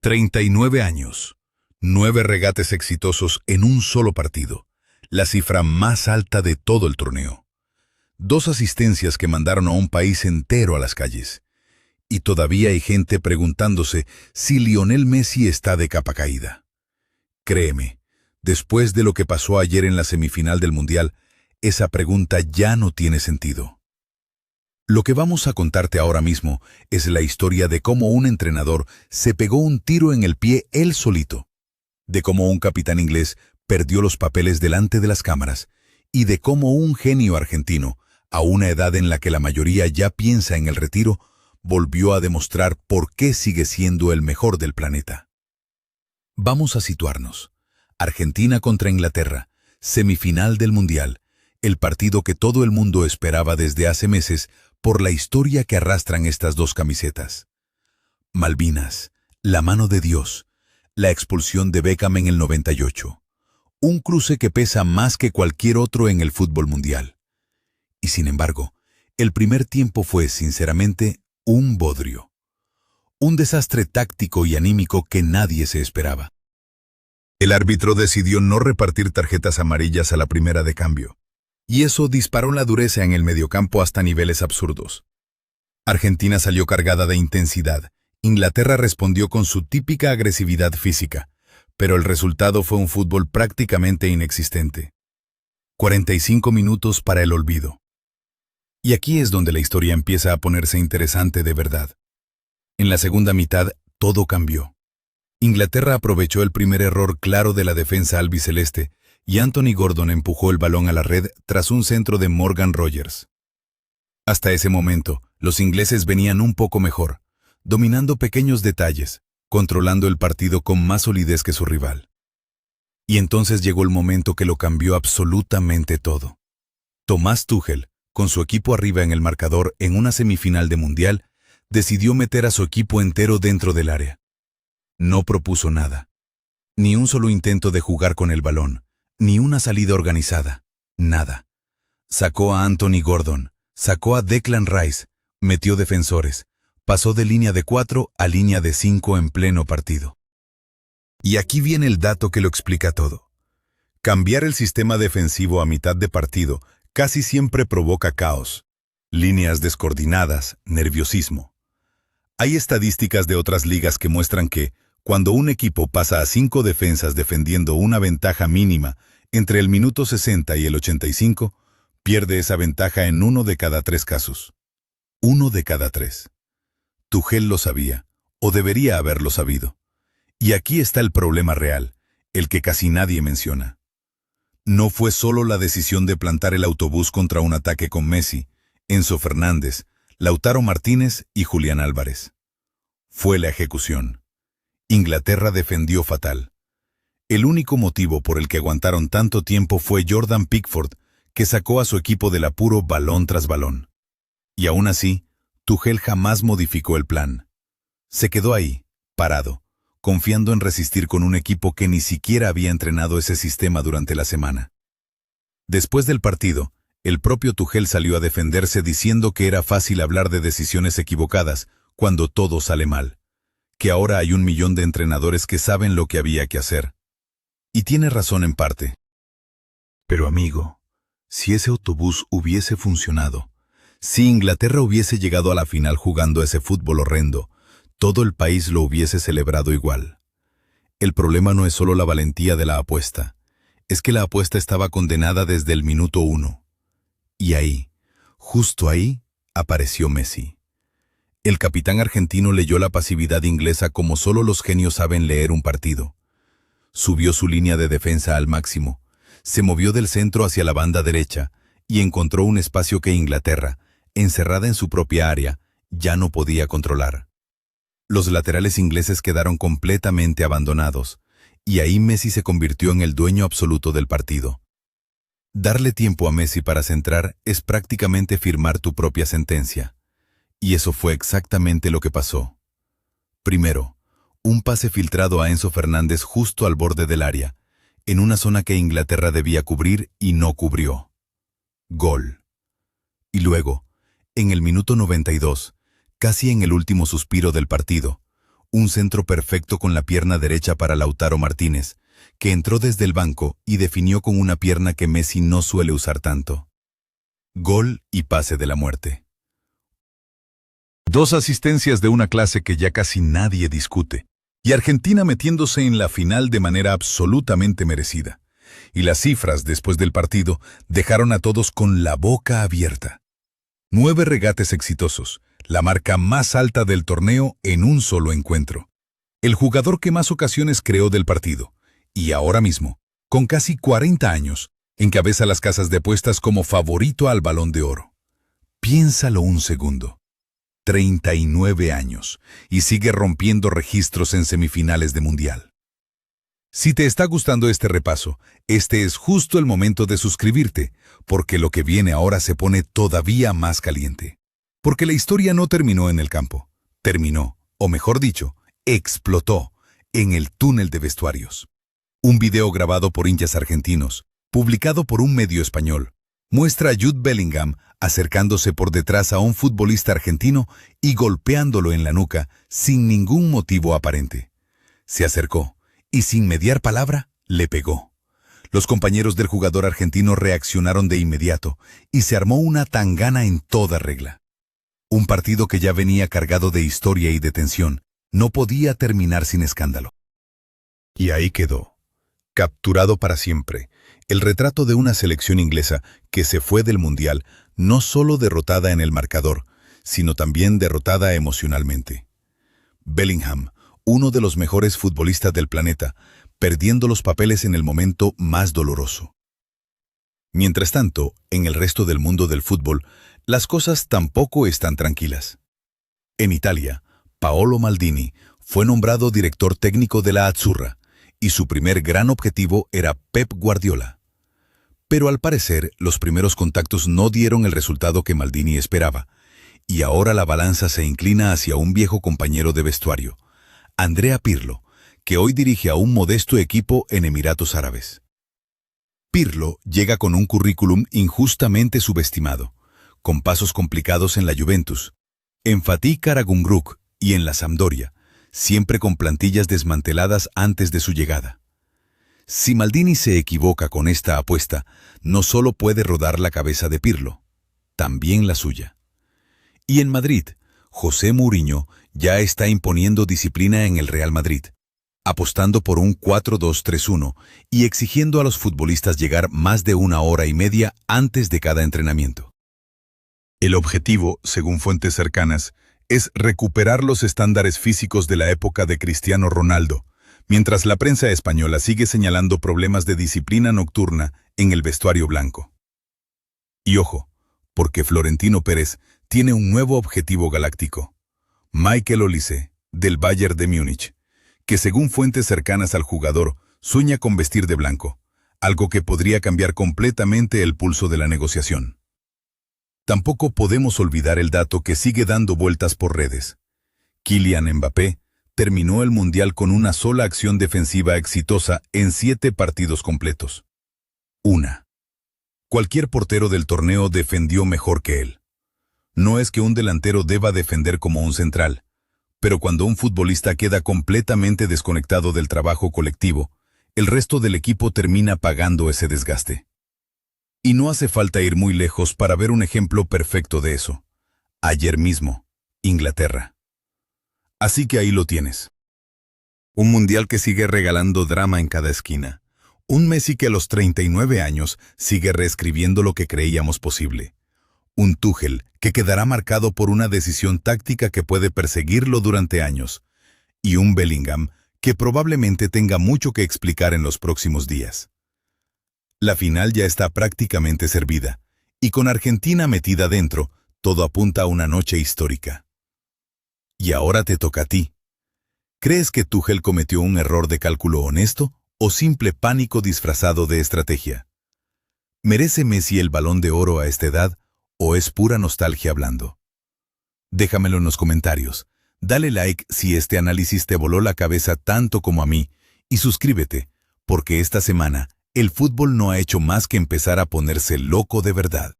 39 años, 9 regates exitosos en un solo partido, la cifra más alta de todo el torneo. 2 asistencias que mandaron a un país entero a las calles. Y todavía hay gente preguntándose si Lionel Messi está de capa caída. Créeme, después de lo que pasó ayer en la semifinal del Mundial, esa pregunta ya no tiene sentido. Lo que vamos a contarte ahora mismo es la historia de cómo un entrenador se pegó un tiro en el pie él solito, de cómo un capitán inglés perdió los papeles delante de las cámaras y de cómo un genio argentino, a una edad en la que la mayoría ya piensa en el retiro, volvió a demostrar por qué sigue siendo el mejor del planeta. Vamos a situarnos. Argentina contra Inglaterra, semifinal del Mundial, el partido que todo el mundo esperaba desde hace meses por la historia que arrastran estas 2 camisetas. Malvinas, la mano de Dios, la expulsión de Beckham en el 98, un cruce que pesa más que cualquier otro en el fútbol mundial. Y sin embargo, el primer tiempo fue, sinceramente, un bodrio. Un desastre táctico y anímico que nadie se esperaba. El árbitro decidió no repartir tarjetas amarillas a la primera de cambio, y eso disparó la dureza en el mediocampo hasta niveles absurdos. Argentina salió cargada de intensidad, Inglaterra respondió con su típica agresividad física, pero el resultado fue un fútbol prácticamente inexistente. 45 minutos para el olvido. Y aquí es donde la historia empieza a ponerse interesante de verdad. En la segunda mitad, todo cambió. Inglaterra aprovechó el primer error claro de la defensa albiceleste y Anthony Gordon empujó el balón a la red tras un centro de Morgan Rogers. Hasta ese momento, los ingleses venían un poco mejor, dominando pequeños detalles, controlando el partido con más solidez que su rival. Y entonces llegó el momento que lo cambió absolutamente todo. Thomas Tuchel, con su equipo arriba en el marcador en una semifinal de Mundial, decidió meter a su equipo entero dentro del área. No propuso nada. Ni un solo intento de jugar con el balón, ni una salida organizada. Nada. Sacó a Anthony Gordon, sacó a Declan Rice, metió defensores, pasó de línea de 4 a línea de 5 en pleno partido. Y aquí viene el dato que lo explica todo. Cambiar el sistema defensivo a mitad de partido casi siempre provoca caos, líneas descoordinadas, nerviosismo. Hay estadísticas de otras ligas que muestran que, cuando un equipo pasa a 5 defensas defendiendo una ventaja mínima entre el minuto 60 y el 85, pierde esa ventaja en 1 de cada 3 casos. 1 de cada 3. Tuchel lo sabía, o debería haberlo sabido. Y aquí está el problema real, el que casi nadie menciona. No fue solo la decisión de plantar el autobús contra un ataque con Messi, Enzo Fernández, Lautaro Martínez y Julián Álvarez. Fue la ejecución. Inglaterra defendió fatal. El único motivo por el que aguantaron tanto tiempo fue Jordan Pickford, que sacó a su equipo del apuro balón tras balón. Y aún así, Tuchel jamás modificó el plan. Se quedó ahí, parado, confiando en resistir con un equipo que ni siquiera había entrenado ese sistema durante la semana. Después del partido, el propio Tuchel salió a defenderse diciendo que era fácil hablar de decisiones equivocadas cuando todo sale mal, que ahora hay 1 millón de entrenadores que saben lo que había que hacer. Y tiene razón en parte. Pero amigo, si ese autobús hubiese funcionado, si Inglaterra hubiese llegado a la final jugando ese fútbol horrendo, todo el país lo hubiese celebrado igual. El problema no es solo la valentía de la apuesta, es que la apuesta estaba condenada desde el minuto 1. Y ahí, justo ahí, apareció Messi. El capitán argentino leyó la pasividad inglesa como solo los genios saben leer un partido. Subió su línea de defensa al máximo, se movió del centro hacia la banda derecha y encontró un espacio que Inglaterra, encerrada en su propia área, ya no podía controlar. Los laterales ingleses quedaron completamente abandonados, y ahí Messi se convirtió en el dueño absoluto del partido. Darle tiempo a Messi para centrar es prácticamente firmar tu propia sentencia. Y eso fue exactamente lo que pasó. Primero, un pase filtrado a Enzo Fernández justo al borde del área, en una zona que Inglaterra debía cubrir y no cubrió. Gol. Y luego, en el minuto 92, casi en el último suspiro del partido, Un centro perfecto con la pierna derecha para Lautaro Martínez, que entró desde el banco y definió con una pierna que Messi no suele usar tanto. Gol y pase de la muerte. 2 asistencias de una clase que ya casi nadie discute, y Argentina metiéndose en la final de manera absolutamente merecida. Y las cifras después del partido dejaron a todos con la boca abierta. 9 regates exitosos, la marca más alta del torneo en un solo encuentro. El jugador que más ocasiones creó del partido, y ahora mismo, con casi 40 años, encabeza las casas de apuestas como favorito al Balón de Oro. Piénsalo un segundo. 39 años, y sigue rompiendo registros en semifinales de Mundial. Si te está gustando este repaso, este es justo el momento de suscribirte, porque lo que viene ahora se pone todavía más caliente. Porque la historia no terminó en el campo, terminó, o mejor dicho, explotó, en el túnel de vestuarios. Un video grabado por hinchas argentinos, publicado por un medio español, muestra a Jude Bellingham acercándose por detrás a un futbolista argentino y golpeándolo en la nuca sin ningún motivo aparente. Se acercó y sin mediar palabra, le pegó. Los compañeros del jugador argentino reaccionaron de inmediato y se armó una tangana en toda regla. Un partido que ya venía cargado de historia y de tensión no podía terminar sin escándalo. Y ahí quedó, capturado para siempre, el retrato de una selección inglesa que se fue del Mundial no solo derrotada en el marcador, sino también derrotada emocionalmente. Bellingham, uno de los mejores futbolistas del planeta, perdiendo los papeles en el momento más doloroso. Mientras tanto, en el resto del mundo del fútbol, las cosas tampoco están tranquilas. En Italia, Paolo Maldini fue nombrado director técnico de la Azzurra, y su primer gran objetivo era Pep Guardiola. Pero al parecer, los primeros contactos no dieron el resultado que Maldini esperaba, y ahora la balanza se inclina hacia un viejo compañero de vestuario, Andrea Pirlo, que hoy dirige a un modesto equipo en Emiratos Árabes. Pirlo llega con un currículum injustamente subestimado, con pasos complicados en la Juventus, en Fatih Karagümrük y en la Sampdoria, siempre con plantillas desmanteladas antes de su llegada. Si Maldini se equivoca con esta apuesta, no solo puede rodar la cabeza de Pirlo, también la suya. Y en Madrid, José Mourinho ya está imponiendo disciplina en el Real Madrid, apostando por un 4-2-3-1 y exigiendo a los futbolistas llegar más de 1 hora y media antes de cada entrenamiento. El objetivo, según fuentes cercanas, es recuperar los estándares físicos de la época de Cristiano Ronaldo, mientras la prensa española sigue señalando problemas de disciplina nocturna en el vestuario blanco. Y ojo, porque Florentino Pérez tiene un nuevo objetivo galáctico. Michael Olise, del Bayern de Múnich, que según fuentes cercanas al jugador, sueña con vestir de blanco, algo que podría cambiar completamente el pulso de la negociación. Tampoco podemos olvidar el dato que sigue dando vueltas por redes. Kylian Mbappé terminó el Mundial con una sola acción defensiva exitosa en 7 partidos completos. 1. Cualquier portero del torneo defendió mejor que él. No es que un delantero deba defender como un central, pero cuando un futbolista queda completamente desconectado del trabajo colectivo, el resto del equipo termina pagando ese desgaste. Y no hace falta ir muy lejos para ver un ejemplo perfecto de eso. Ayer mismo, Inglaterra. Así que ahí lo tienes. Un mundial que sigue regalando drama en cada esquina. Un Messi que a los 39 años sigue reescribiendo lo que creíamos posible. Un Tuchel que quedará marcado por una decisión táctica que puede perseguirlo durante años. Y un Bellingham que probablemente tenga mucho que explicar en los próximos días. La final ya está prácticamente servida, y con Argentina metida dentro, todo apunta a una noche histórica. Y ahora te toca a ti. ¿Crees que Tuchel cometió un error de cálculo honesto o simple pánico disfrazado de estrategia? ¿Merece Messi el Balón de Oro a esta edad o es pura nostalgia hablando? Déjamelo en los comentarios. Dale like si este análisis te voló la cabeza tanto como a mí y suscríbete, porque esta semana el fútbol no ha hecho más que empezar a ponerse loco de verdad.